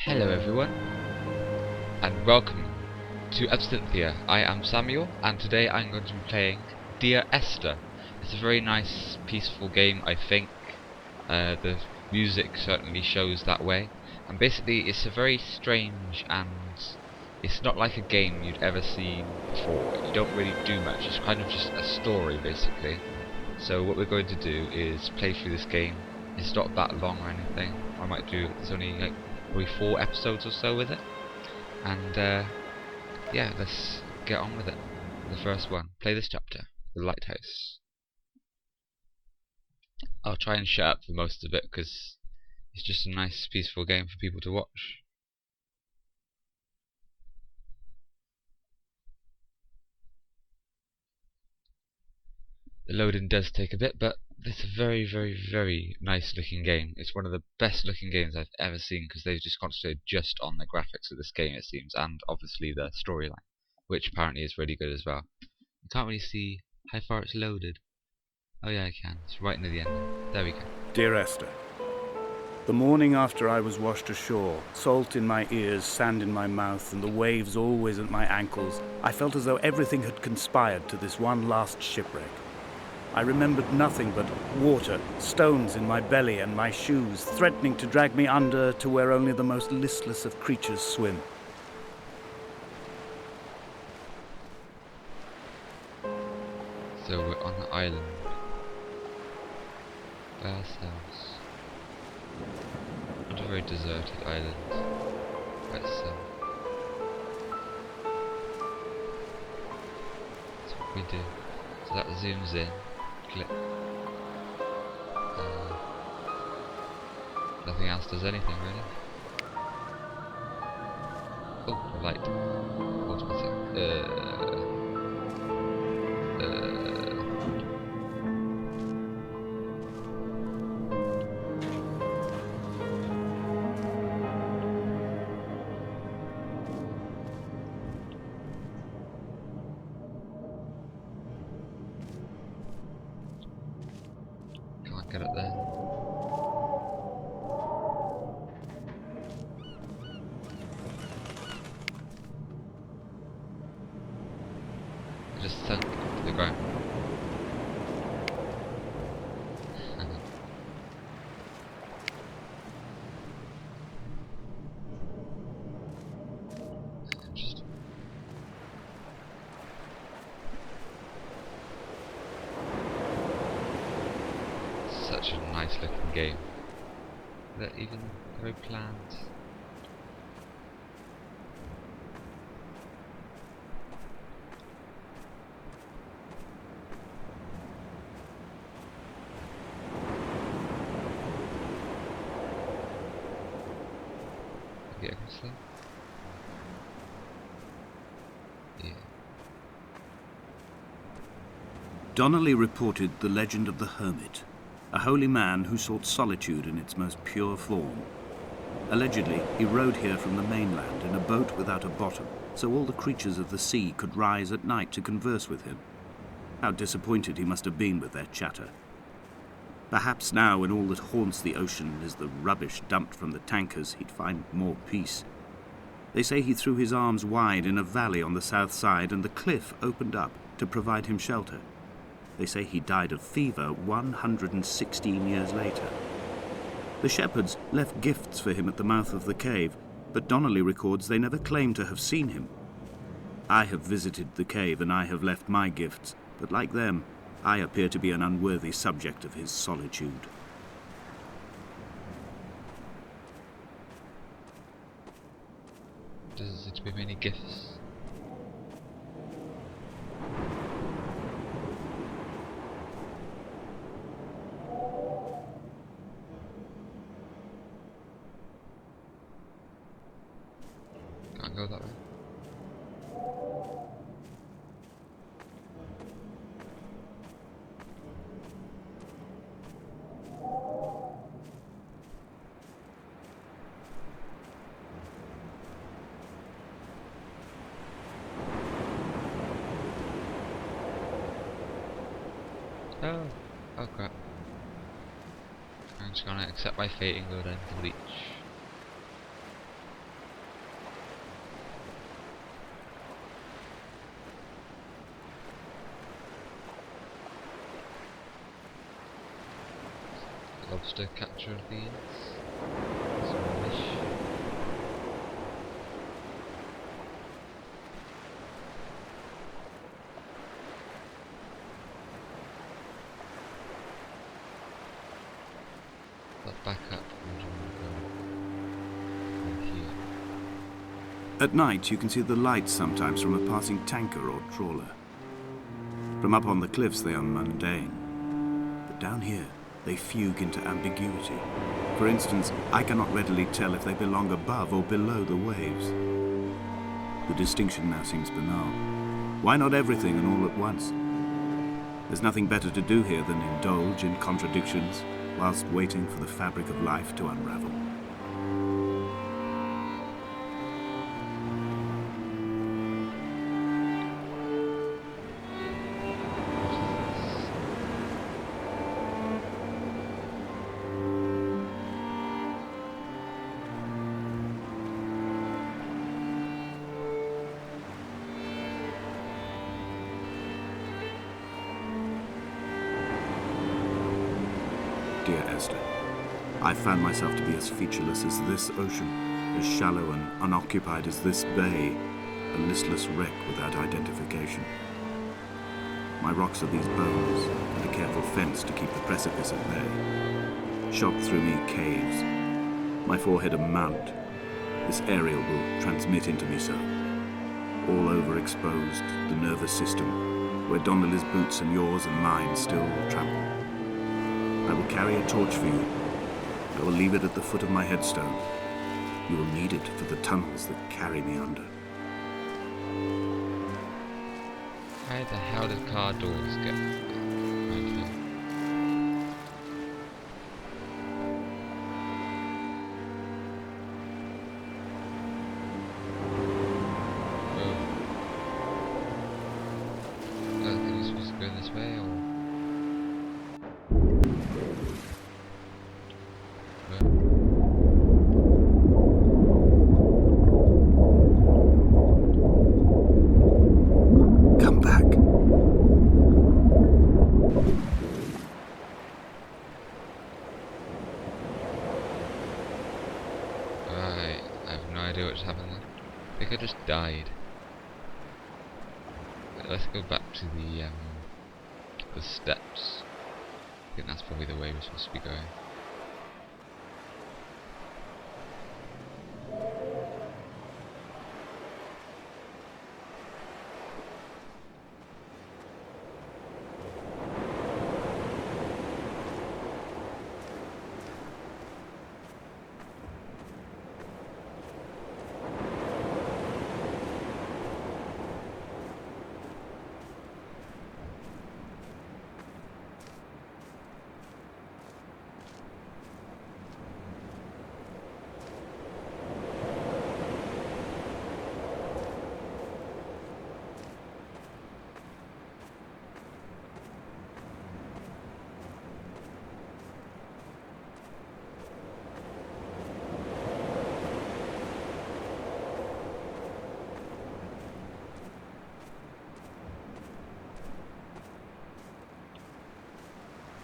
Hello everyone, and welcome to Absentia. I am Samuel, and today I'm going to be playing Dear Esther. It's a very nice, peaceful game, I think. The music certainly shows that way. And basically, it's a very strange, and it's not like a game you'd ever seen before. You don't really do much, it's kind of just a story, basically. So what we're going to do is play through this game. It's not that long or anything. I might do, there's only like probably 4 episodes or so with it. And yeah, let's get on with it. The first one. Play this chapter. The Lighthouse. I'll try and shut up for most of it because it's just a nice peaceful game for people to watch. The loading does take a bit, but it's a very, very, very nice looking game. It's one of the best looking games I've ever seen because they've just concentrated just on the graphics of this game, it seems, and obviously the storyline, which apparently is really good as well. You can't really see how far it's loaded. Oh yeah, I can. It's right near the end. There we go. Dear Esther, the morning after I was washed ashore, salt in my ears, sand in my mouth, and the waves always at my ankles, I felt as though everything had conspired to this one last shipwreck. I remembered nothing but water, stones in my belly and my shoes, threatening to drag me under to where only the most listless of creatures swim. So we're on the island by ourselves. Not a very deserted island by itself. That's what we do. So that zooms in. Click. Nothing else does anything really. Oh, a light. Automatic. Can't get up there. I just sunk to the ground. Interesting. Such a nice looking game. That even very planned. Get across there? Yeah. Donnelly reported the legend of the hermit, a holy man who sought solitude in its most pure form. Allegedly, he rode here from the mainland in a boat without a bottom, so all the creatures of the sea could rise at night to converse with him. How disappointed he must have been with their chatter. Perhaps now, when all that haunts the ocean is the rubbish dumped from the tankers, he'd find more peace. They say he threw his arms wide in a valley on the south side, and the cliff opened up to provide him shelter. They say he died of fever 116 years later. The shepherds left gifts for him at the mouth of the cave, but Donnelly records they never claimed to have seen him. I have visited the cave and I have left my gifts, but like them, I appear to be an unworthy subject of his solitude. Does it be many gifts? Can't go that way. Oh crap. I'm just gonna accept my fate and go down to the beach. lobster catcher of these. Smallish. But back up. Where do we want to go? From here. At night, you can see the lights sometimes from a passing tanker or trawler. From up on the cliffs, they are mundane. But down here, they fugue into ambiguity. For instance, I cannot readily tell if they belong above or below the waves. The distinction now seems banal. Why not everything and all at once? There's nothing better to do here than indulge in contradictions whilst waiting for the fabric of life to unravel. Dear Esther, I found myself to be as featureless as this ocean, as shallow and unoccupied as this bay, a listless wreck without identification. My rocks are these bones, and a careful fence to keep the precipice at bay. Shot through me caves, my forehead a mount. This aerial will transmit into me so. All overexposed, the nervous system, where Donnelly's boots and yours and mine still trample. I will carry a torch for you. I will leave it at the foot of my headstone. You will need it for the tunnels that carry me under. How the hell did car doors get around here? Oh. I think we're supposed to go this way, or? Come back. Right, I have no idea what's happened there. I think I just died. Right, let's go back to the steps. I think that's probably the way we're supposed to be going.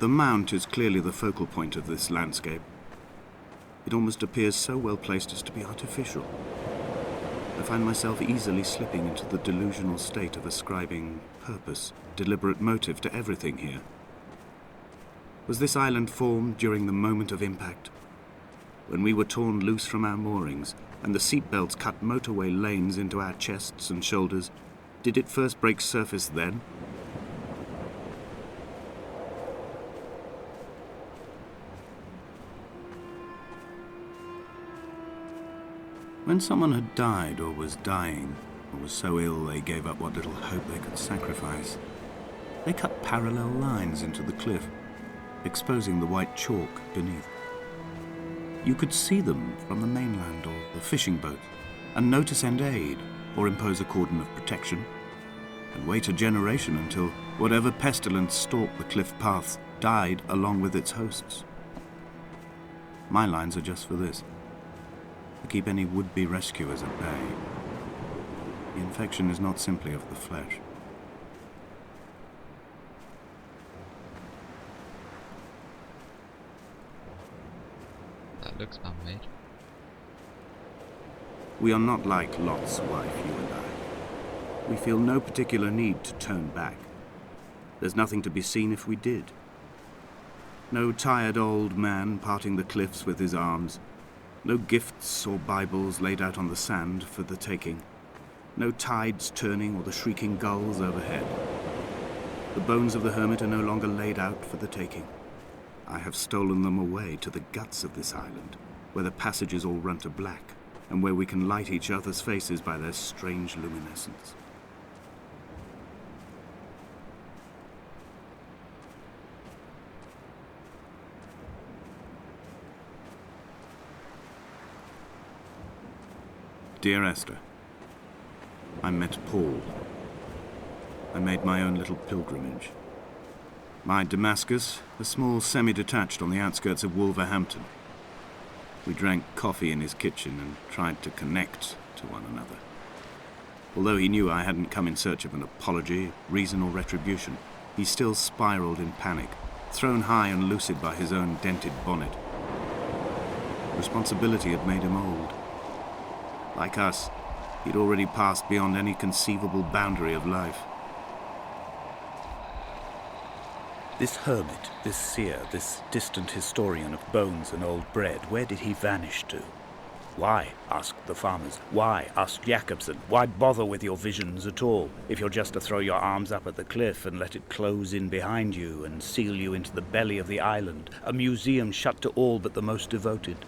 The mount is clearly the focal point of this landscape. It almost appears so well placed as to be artificial. I find myself easily slipping into the delusional state of ascribing purpose, deliberate motive to everything here. Was this island formed during the moment of impact? When we were torn loose from our moorings and the seatbelts cut motorway lanes into our chests and shoulders, did it first break surface then? When someone had died or was dying, or was so ill they gave up what little hope they could sacrifice, they cut parallel lines into the cliff, exposing the white chalk beneath. You could see them from the mainland or the fishing boat, and know to send aid or impose a cordon of protection, and wait a generation until whatever pestilence stalked the cliff paths died along with its hosts. My lines are just for this: to keep any would-be rescuers at bay. The infection is not simply of the flesh. That looks man-made. We are not like Lot's wife, you and I. We feel no particular need to turn back. There's nothing to be seen if we did. No tired old man parting the cliffs with his arms. No gifts or Bibles laid out on the sand for the taking. No tides turning or the shrieking gulls overhead. The bones of the hermit are no longer laid out for the taking. I have stolen them away to the guts of this island, where the passages all run to black, and where we can light each other's faces by their strange luminescence. Dear Esther, I met Paul. I made my own little pilgrimage. My Damascus, a small semi-detached on the outskirts of Wolverhampton. We drank coffee in his kitchen and tried to connect to one another. Although he knew I hadn't come in search of an apology, reason or retribution, he still spiraled in panic, thrown high and lucid by his own dented bonnet. Responsibility had made him old. Like us, he'd already passed beyond any conceivable boundary of life. This hermit, this seer, this distant historian of bones and old bread, where did he vanish to? Why, asked the farmers. Why, asked Jacobson. Why bother with your visions at all, if you're just to throw your arms up at the cliff and let it close in behind you and seal you into the belly of the island, a museum shut to all but the most devoted?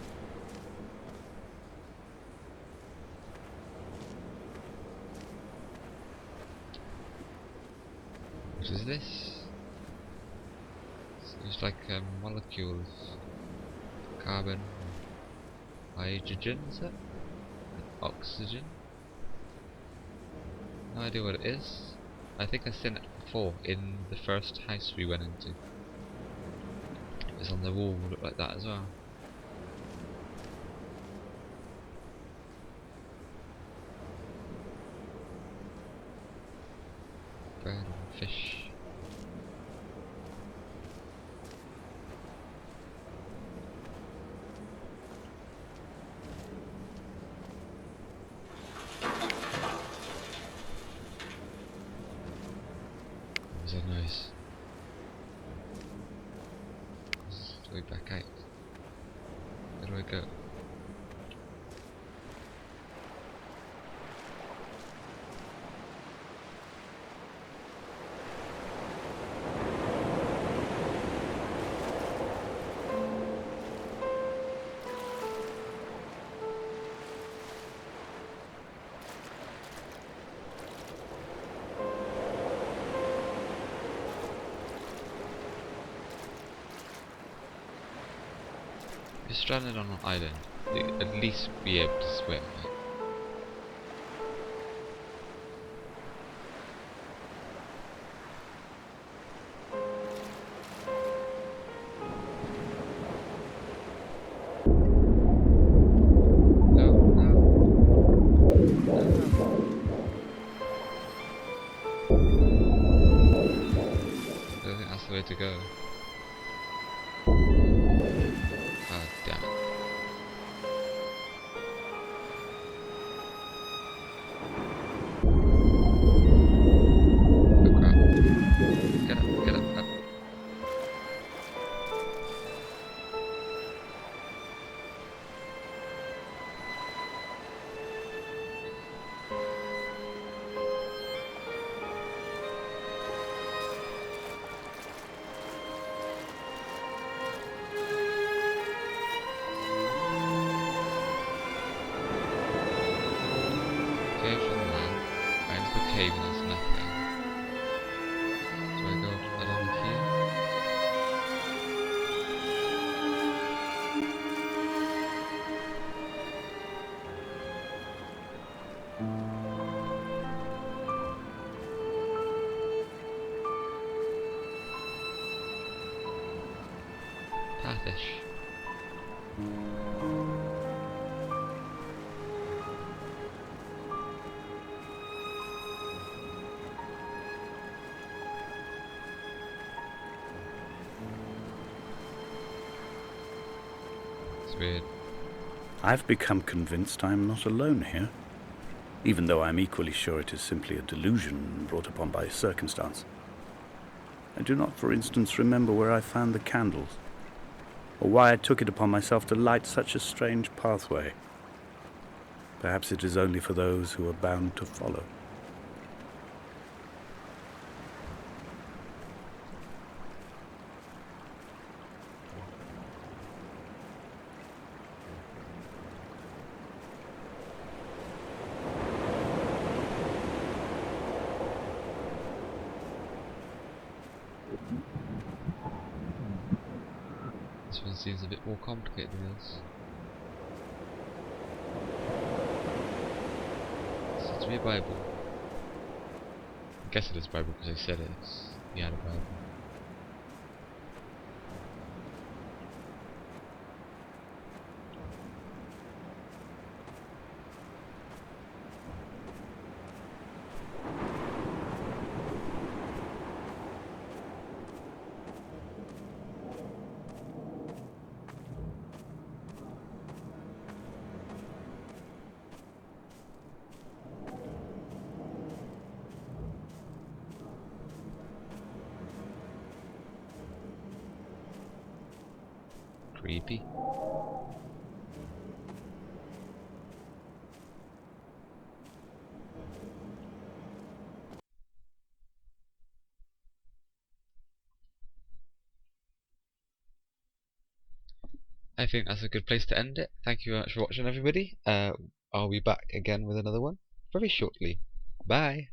What is this? It's like a molecule of carbon, hydrogen, is it? And oxygen? No idea what it is. I think I've seen it before in the first house we went into. It was on the wall, looked like that as well. Bird and fish. What was that noise? This is the way back out. Where do I go? If you're stranded on an island, you'd at least be able to swim, right? No, no. I don't think that's the way to go. Oh, damn it. Oh crap. Get up, up. Cave from land. I into the cave and there's nothing. Do I go along here? Pathish. It's weird. I've become convinced I am not alone here, even though I am equally sure it is simply a delusion brought upon by circumstance. I do not, for instance, remember where I found the candles, or why I took it upon myself to light such a strange pathway. Perhaps it is only for those who are bound to follow. This one seems a bit more complicated than this. Seems to be a Bible. I guess it is a Bible because I said it. He had a Bible. Creepy. I think that's a good place to end it. Thank you very much for watching, everybody. I'll be back again with another one very shortly. Bye.